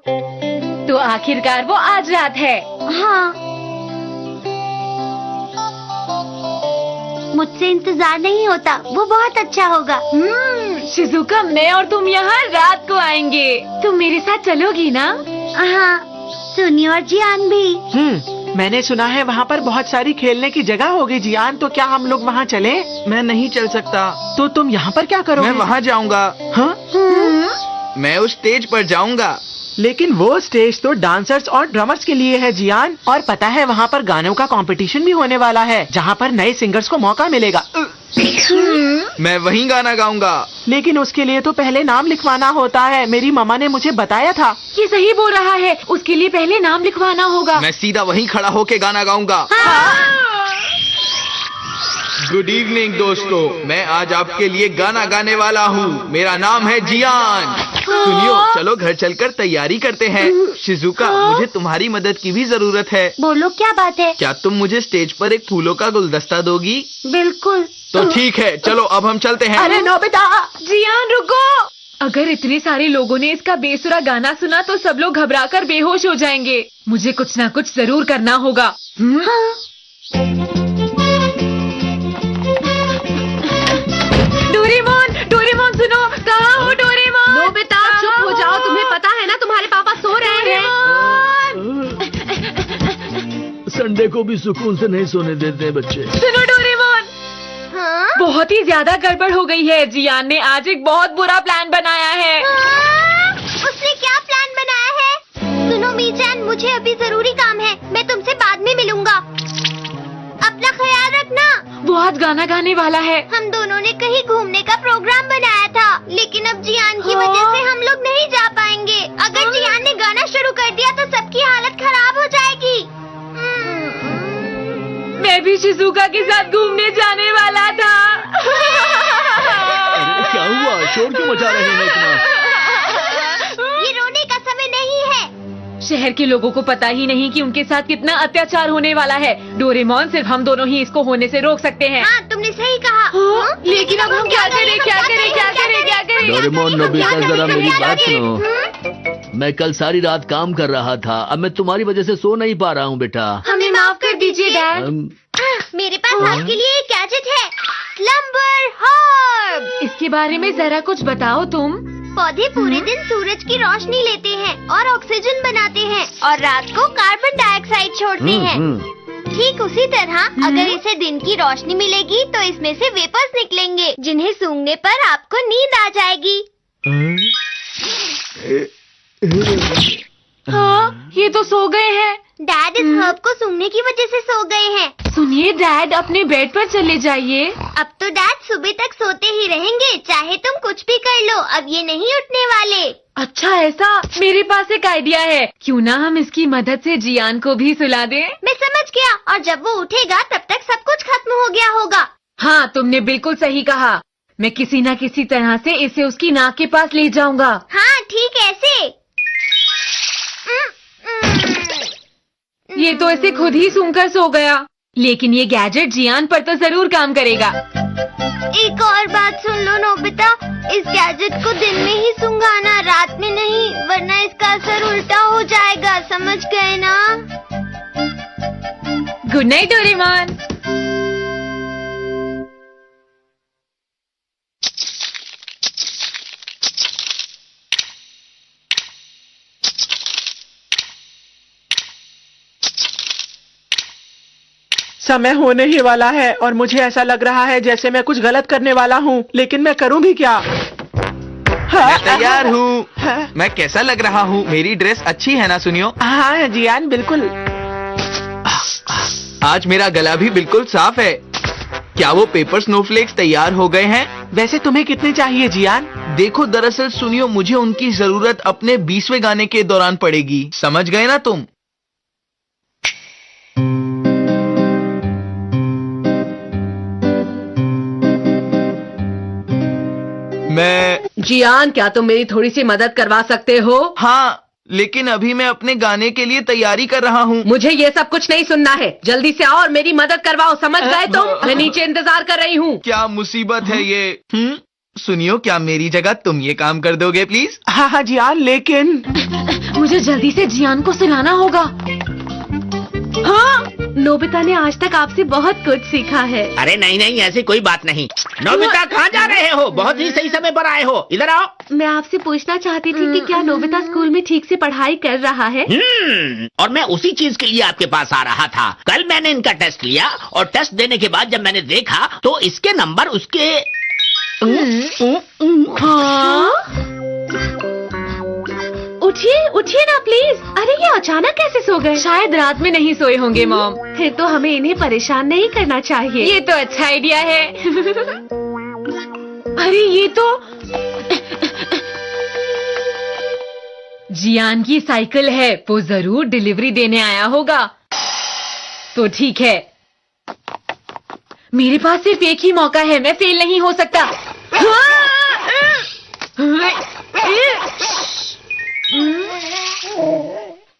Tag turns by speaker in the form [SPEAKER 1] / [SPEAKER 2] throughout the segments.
[SPEAKER 1] तो आखिरकार वो आज रात है।
[SPEAKER 2] हाँ, मुझसे इंतजार नहीं होता, वो बहुत अच्छा होगा।
[SPEAKER 1] शिजुका, मैं और तुम यहाँ रात को आएंगे। तुम मेरे साथ चलोगी ना?
[SPEAKER 2] हाँ, सुनी और जियान भी।
[SPEAKER 3] मैंने सुना है वहाँ पर बहुत सारी खेलने की जगह होगी जियान, तो क्या हम लोग वहाँ चले?
[SPEAKER 4] मैं नहीं चल सकता।
[SPEAKER 3] तो तुम यहाँ पर क्या करोगे?
[SPEAKER 4] मैं वहाँ जाऊँगा।
[SPEAKER 3] हाँ?
[SPEAKER 4] मैं उस स्टेज पर जाऊँगा।
[SPEAKER 3] लेकिन वो स्टेज तो डांसर्स और ड्रमर्स के लिए है जियान, और पता है वहाँ पर गानों का कंपटीशन भी होने वाला है, जहाँ पर नए सिंगर्स को मौका मिलेगा।
[SPEAKER 4] मैं वहीं गाना गाऊंगा।
[SPEAKER 3] लेकिन उसके लिए तो पहले नाम लिखवाना होता है, मेरी मम्मा ने मुझे बताया था।
[SPEAKER 1] ये सही बोल रहा है, उसके लिए पहले नाम लिखवाना होगा।
[SPEAKER 4] मैं सीधा वहीं खड़ा होके गाना गाऊंगा। गुड इवनिंग दोस्तों, मैं आज आपके लिए गाना गाने वाला हूँ। मेरा नाम है जियान। सुनियो, चलो घर चलकर तैयारी करते हैं। शिजुका, मुझे तुम्हारी मदद की भी जरूरत है।
[SPEAKER 2] बोलो, क्या बात है?
[SPEAKER 4] क्या तुम मुझे स्टेज पर एक फूलों का गुलदस्ता दोगी?
[SPEAKER 2] बिल्कुल।
[SPEAKER 4] तो ठीक है, चलो अब हम चलते हैं।
[SPEAKER 3] अरे नोबिता!
[SPEAKER 1] जियान रुको! अगर इतने सारे लोगों ने इसका बेसुरा गाना सुना तो सब लोग घबराकर बेहोश हो जाएंगे। मुझे कुछ ना कुछ जरूर करना होगा। डोरेमोन, डोरेमोन सुनो, कहाँ हो डोरेमोन?
[SPEAKER 5] नोबिता, चुप हो जाओ, तुम्हें पता है ना तुम्हारे पापा सो रहे हैं।
[SPEAKER 6] संडे को भी सुकून से नहीं सोने देते बच्चे।
[SPEAKER 1] सुनो डोरेमोन,
[SPEAKER 2] हाँ?
[SPEAKER 1] बहुत ही ज्यादा गड़बड़ हो गई है। जियान ने आज एक बहुत बुरा प्लान बनाया है।
[SPEAKER 2] उसने क्या प्लान बनाया है? सुनो मीचान, मुझे अभी जरूरी काम है, मैं तुमसे बाद में मिलूंगा। अपना ख्याल रखना।
[SPEAKER 1] वो आज गाना गाने वाला है।
[SPEAKER 2] हम दोनों ने कहीं घूमने का प्रोग्राम बनाया था, लेकिन अब जियान की वजह से हम लोग नहीं जा पाएंगे। अगर जियान ने गाना शुरू कर दिया तो सबकी हालत खराब हो जाएगी।
[SPEAKER 1] मैं भी शिजुका के साथ घूमने जाने वाला था।
[SPEAKER 6] अरे क्या हुआ? शोर क्यों मचा रहे हैं इतना?
[SPEAKER 2] ये रोने का समय नहीं है।
[SPEAKER 1] शहर के लोगों को पता ही नहीं कि उनके साथ कितना अत्याचार होने वाला है। डोरेमोन, सिर्फ हम दोनों ही इसको होने से रोक सकते हैं।
[SPEAKER 2] हाँ, तुमने सही कहा।
[SPEAKER 1] लेकिन अब हम क्या करें, क्या करें, क्या करें, क्या करें?
[SPEAKER 6] डोरेमोन, नोबिता, जरा मेरी बात सुनो। मैं कल सारी रात काम कर रहा था, अब मैं तुम्हारी वजह से सो नहीं पा रहा हूँ बेटा।
[SPEAKER 1] हमें माफ कर दीजिए डैड।
[SPEAKER 2] मेरे पास आपके लिए एक गैजेट है, स्लम्बर हर्ब।
[SPEAKER 1] इसके बारे में जरा कुछ बताओ तुम।
[SPEAKER 2] पौधे पूरे दिन सूरज की रोशनी लेते हैं और ऑक्सीजन बनाते हैं, और रात को कार्बन डाइऑक्साइड छोड़ते हैं। ठीक उसी तरह अगर इसे दिन की रोशनी मिलेगी तो इसमें से वेपर्स निकलेंगे, जिन्हें सूंघने पर आपको नींद आ जाएगी।
[SPEAKER 1] हाँ, ये तो सो गए हैं।
[SPEAKER 2] डैड इस हर्ब को सूंघने की वजह से सो गए हैं।
[SPEAKER 1] सुनिए डैड, अपने बेड पर चले जाइए।
[SPEAKER 2] अब तो डैड सुबह तक सोते ही रहेंगे, चाहे तुम कुछ भी कर लो, अब ये नहीं उठने वाले।
[SPEAKER 1] अच्छा ऐसा? मेरे पास एक आइडिया है, क्यों ना हम इसकी मदद से जियान को भी सुला दें?
[SPEAKER 2] मैं समझ गया, और जब वो उठेगा तब तक सब कुछ खत्म हो गया होगा।
[SPEAKER 1] हाँ, तुमने बिल्कुल सही कहा। मैं किसी न किसी तरह से इसे उसकी नाक के पास ले जाऊंगा।
[SPEAKER 2] हाँ, ठीक ऐसे।
[SPEAKER 1] ये तो इसे खुद ही सूंघकर सो गया, लेकिन ये गैजेट जियान पर तो जरूर काम करेगा।
[SPEAKER 2] एक और बात सुन लो नोबिता, इस गैजेट को दिन में ही सूंघाना, रात में नहीं, वरना इसका असर उल्टा हो जाएगा, समझ गए ना?
[SPEAKER 1] Good night Doraemon.
[SPEAKER 3] समय होने ही वाला है और मुझे ऐसा लग रहा है जैसे मैं कुछ गलत करने वाला हूँ, लेकिन मैं करूँ भी क्या?
[SPEAKER 4] मैं तैयार हूँ। मैं कैसा लग रहा हूँ? मेरी ड्रेस अच्छी है ना सुनियो?
[SPEAKER 3] हाँ जियान, बिल्कुल।
[SPEAKER 4] आज मेरा गला भी बिल्कुल साफ है। क्या वो पेपर स्नोफ्लेक्स तैयार हो गए हैं?
[SPEAKER 3] वैसे तुम्हें कितने चाहिए जियान?
[SPEAKER 4] देखो, दरअसल सुनियो, मुझे उनकी जरूरत अपने 20वें गाने के दौरान पड़ेगी, समझ गए ना तुम? मैं
[SPEAKER 5] जियान, क्या तुम मेरी थोड़ी सी मदद करवा सकते हो?
[SPEAKER 4] हाँ, लेकिन अभी मैं अपने गाने के लिए तैयारी कर रहा हूँ।
[SPEAKER 5] मुझे ये सब कुछ नहीं सुनना है, जल्दी से आओ और मेरी मदद करवाओ, समझ गए तुम? मैं नीचे इंतजार कर रही हूँ।
[SPEAKER 4] क्या मुसीबत है ये? सुनियो, क्या मेरी जगह तुम ये काम कर दोगे प्लीज?
[SPEAKER 3] हाँ हाँ जियान, लेकिन
[SPEAKER 1] मुझे जल्दी से जियान को सुलाना होगा।
[SPEAKER 5] हाँ, नोबिता ने आज तक आपसे बहुत कुछ सीखा है।
[SPEAKER 3] अरे नहीं नहीं, ऐसी कोई बात नहीं। नोबिता कहाँ जा रहे हो? बहुत ही सही समय पर आए हो, इधर आओ।
[SPEAKER 5] मैं आपसे पूछना चाहती थी कि क्या नोबिता स्कूल में ठीक से पढ़ाई कर रहा है?
[SPEAKER 3] और मैं उसी चीज के लिए आपके पास आ रहा था। कल मैंने इनका टेस्ट लिया और टेस्ट देने के बाद जब मैंने देखा तो इसके नंबर उसके
[SPEAKER 5] हाँ? उठिए उठिए ना प्लीज। अरे ये अचानक कैसे सो गए?
[SPEAKER 1] शायद रात में नहीं सोए होंगे मॉम।
[SPEAKER 5] फिर तो हमें इन्हें परेशान नहीं करना चाहिए।
[SPEAKER 1] ये तो अच्छा आइडिया है। अरे ये तो जियान की साइकिल है, वो जरूर डिलीवरी देने आया होगा। तो ठीक है, मेरे पास सिर्फ एक ही मौका है, मैं फेल नहीं हो सकता।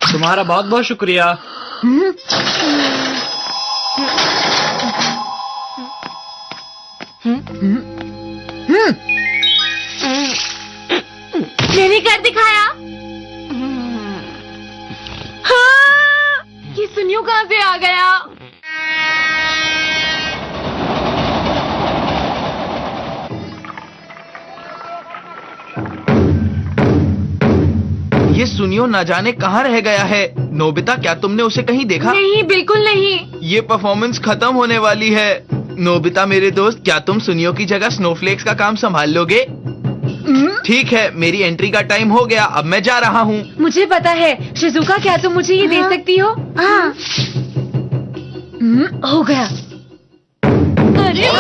[SPEAKER 7] तुम्हारा बहुत बहुत शुक्रिया।
[SPEAKER 1] मैंने कर दिखाया। हाँ, ये सुनियो कहाँ से आ गया?
[SPEAKER 4] ये सुनियो न जाने कहाँ रह गया है। नोबिता, क्या तुमने उसे कहीं देखा?
[SPEAKER 1] नहीं, बिल्कुल नहीं।
[SPEAKER 4] ये परफॉर्मेंस खत्म होने वाली है। नोबिता मेरे दोस्त, क्या तुम सुनियो की जगह स्नोफ्लेक्स का काम संभाल लोगे? ठीक है, मेरी एंट्री का टाइम हो गया, अब मैं जा रहा हूँ।
[SPEAKER 1] मुझे पता है। शिजुका, क्या तुम मुझे ये दे सकती हो?
[SPEAKER 2] हाँ।
[SPEAKER 1] हो गया। अरे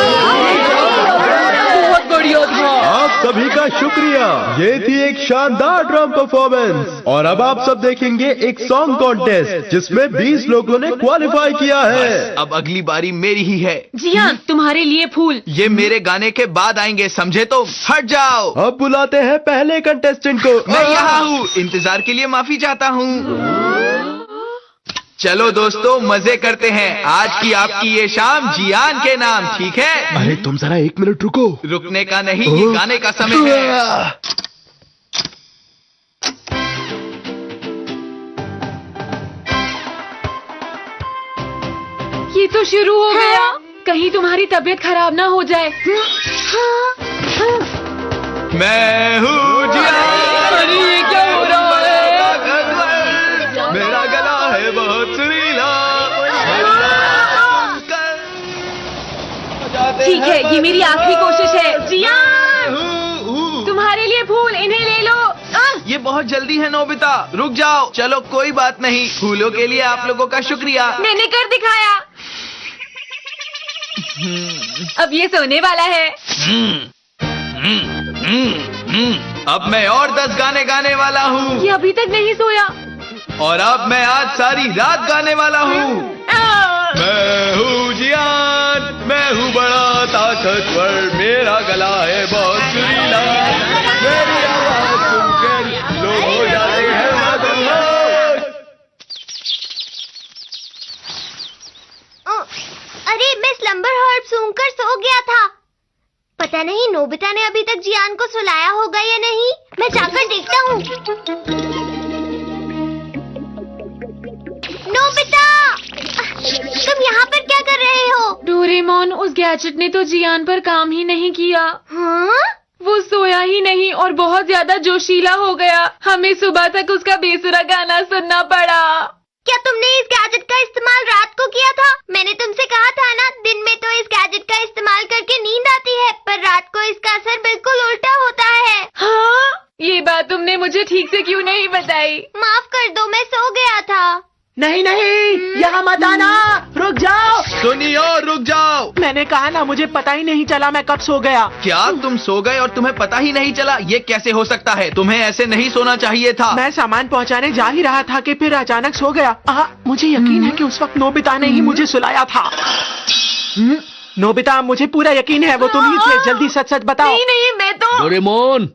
[SPEAKER 1] बहुत बढ़िया था।
[SPEAKER 8] आप सभी का शुक्रिया। ये थी एक शानदार ड्रम परफॉर्मेंस। और अब आप सब देखेंगे एक सॉन्ग कॉन्टेस्ट जिसमें 20 लोगों ने क्वालिफाई किया है।
[SPEAKER 4] अब अगली बारी मेरी ही है।
[SPEAKER 1] जियान, तुम्हारे लिए फूल।
[SPEAKER 4] ये मेरे गाने के बाद आएंगे, समझे? तो हट जाओ।
[SPEAKER 8] अब बुलाते हैं पहले कंटेस्टेंट को।
[SPEAKER 4] मैं यहाँ हूँ, इंतजार के लिए माफी चाहता हूँ। चलो दोस्तों, मजे करते हैं। आज की आपकी ये शाम जियान के नाम, ठीक है?
[SPEAKER 8] अरे तुम जरा 1 मिनट रुको।
[SPEAKER 4] रुकने का नहीं, ये गाने का समय है।
[SPEAKER 1] ये तो शुरू हो गया। कहीं तुम्हारी तबीयत खराब ना हो जाए।
[SPEAKER 4] मैं हूँ जियान।
[SPEAKER 1] अरे ये क्या हो रहा है?
[SPEAKER 4] मेरा गला है बहुत सुरीला।
[SPEAKER 1] ठीक है, ये मेरी आखिरी कोशिश है। जियान, तुम्हारे लिए फूल, इन्हें ले लो।
[SPEAKER 4] ये बहुत जल्दी है नोबिता, रुक जाओ। चलो कोई बात नहीं, फूलों के लिए आप लोगों का शुक्रिया।
[SPEAKER 1] मैंने कर दिखाया। अब ये सोने वाला है।
[SPEAKER 4] अब मैं और 10 गाने गाने वाला हूँ।
[SPEAKER 1] ये अभी तक नहीं सोया।
[SPEAKER 4] और अब मैं आज सारी रात गाने वाला हूँ। मैं हूँ जियान, मैं हूँ बड़ा ताकतवर, मेरा गला है बहुत सुरीला। मेरी आवाज सुनकर लोग हो जाते हैं मदहोश।
[SPEAKER 2] अरे, मैं स्लम्बर हर्ब सूंघकर सो गया था। पता नहीं नोबिता ने अभी तक जियान को सुलाया होगा या नहीं। मैं जाकर देखता हूँ। नोबिता, तुम यहाँ पर क्या कर रहे हो?
[SPEAKER 1] डोरेमोन, उस गैजेट ने तो जियान पर काम ही नहीं किया।
[SPEAKER 2] हाँ?
[SPEAKER 1] वो सोया ही नहीं और बहुत ज्यादा जोशीला हो गया। हमें सुबह तक उसका बेसुरा गाना सुनना पड़ा।
[SPEAKER 2] क्या तुमने इस गैजेट का इस्तेमाल रात को किया था? मैंने तुमसे कहा था ना, दिन में तो इस गैजेट का इस्तेमाल करके नींद आती है, पर रात को इसका असर बिल्कुल उल्टा होता है।
[SPEAKER 1] हाँ, ये बात तुमने मुझे ठीक से क्यों नहीं बताई?
[SPEAKER 2] माफ कर दो, मैं सो गया था।
[SPEAKER 3] नहीं नहीं, यहाँ मत आना, रुक जाओ।
[SPEAKER 4] सुनियो, रुक जाओ।
[SPEAKER 3] मैंने कहा ना, मुझे पता ही नहीं चला मैं कब सो गया।
[SPEAKER 4] क्या तुम सो गए और तुम्हें पता ही नहीं चला? ये कैसे हो सकता है? तुम्हें ऐसे नहीं सोना चाहिए था।
[SPEAKER 3] मैं सामान पहुंचाने जा ही रहा था कि फिर अचानक सो गया। मुझे यकीन है कि उस वक्त नोबिता ने ही मुझे सुलाया था। नोबिता, मुझे पूरा यकीन है वो तुम ही थे। जल्दी सच सच बताओ।
[SPEAKER 1] नहीं नहीं, मैं तो
[SPEAKER 6] डोरेमोन,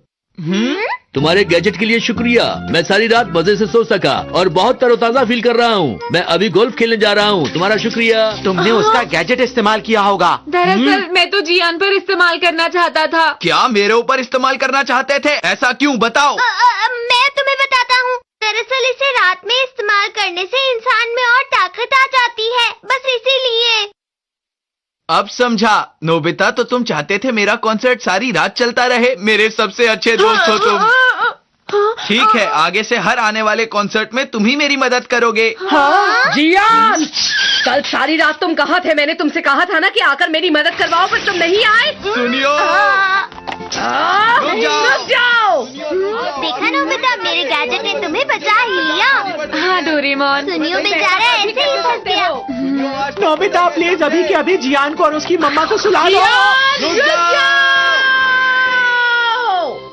[SPEAKER 6] तुम्हारे गैजेट के लिए शुक्रिया। मैं सारी रात मजे से सो सका और बहुत तरोताजा फील कर रहा हूँ। मैं अभी गोल्फ खेलने जा रहा हूँ। तुम्हारा शुक्रिया।
[SPEAKER 3] तुमने उसका गैजेट इस्तेमाल किया होगा।
[SPEAKER 1] दरअसल मैं तो जियान पर इस्तेमाल करना चाहता था।
[SPEAKER 4] क्या मेरे ऊपर इस्तेमाल करना चाहते थे? ऐसा क्यों, बताओ।
[SPEAKER 2] मैं तुम्हें बताता हूँ। दरअसल करने से इंसान में और ताकत आ जाती है, बस इसीलिए।
[SPEAKER 4] अब समझा। नोबिता, तो तुम चाहते थे मेरा कॉन्सर्ट सारी रात चलता रहे। मेरे सबसे अच्छे दोस्त हो तुम। ठीक है, आगे से हर आने वाले कॉन्सर्ट में तुम ही मेरी मदद करोगे।
[SPEAKER 5] जियान, कल सारी रात तुम कहाँ थे? मैंने तुमसे कहा था ना कि आकर मेरी मदद करवाओ, पर तुम नहीं आए।
[SPEAKER 4] सुनियो,
[SPEAKER 5] रुक जाओ।
[SPEAKER 2] देखा नोबिता, मेरे गैजेट ने तुम्हें बचा ही लिया।
[SPEAKER 1] हाँ डोरेमोन।
[SPEAKER 2] सुनियो बेचारा ऐसे ही फंस गया।
[SPEAKER 3] नोबिता प्लीज अभी के अभी जियान को और उसकी मम्मा को सुला दो।
[SPEAKER 5] रुक जाओ।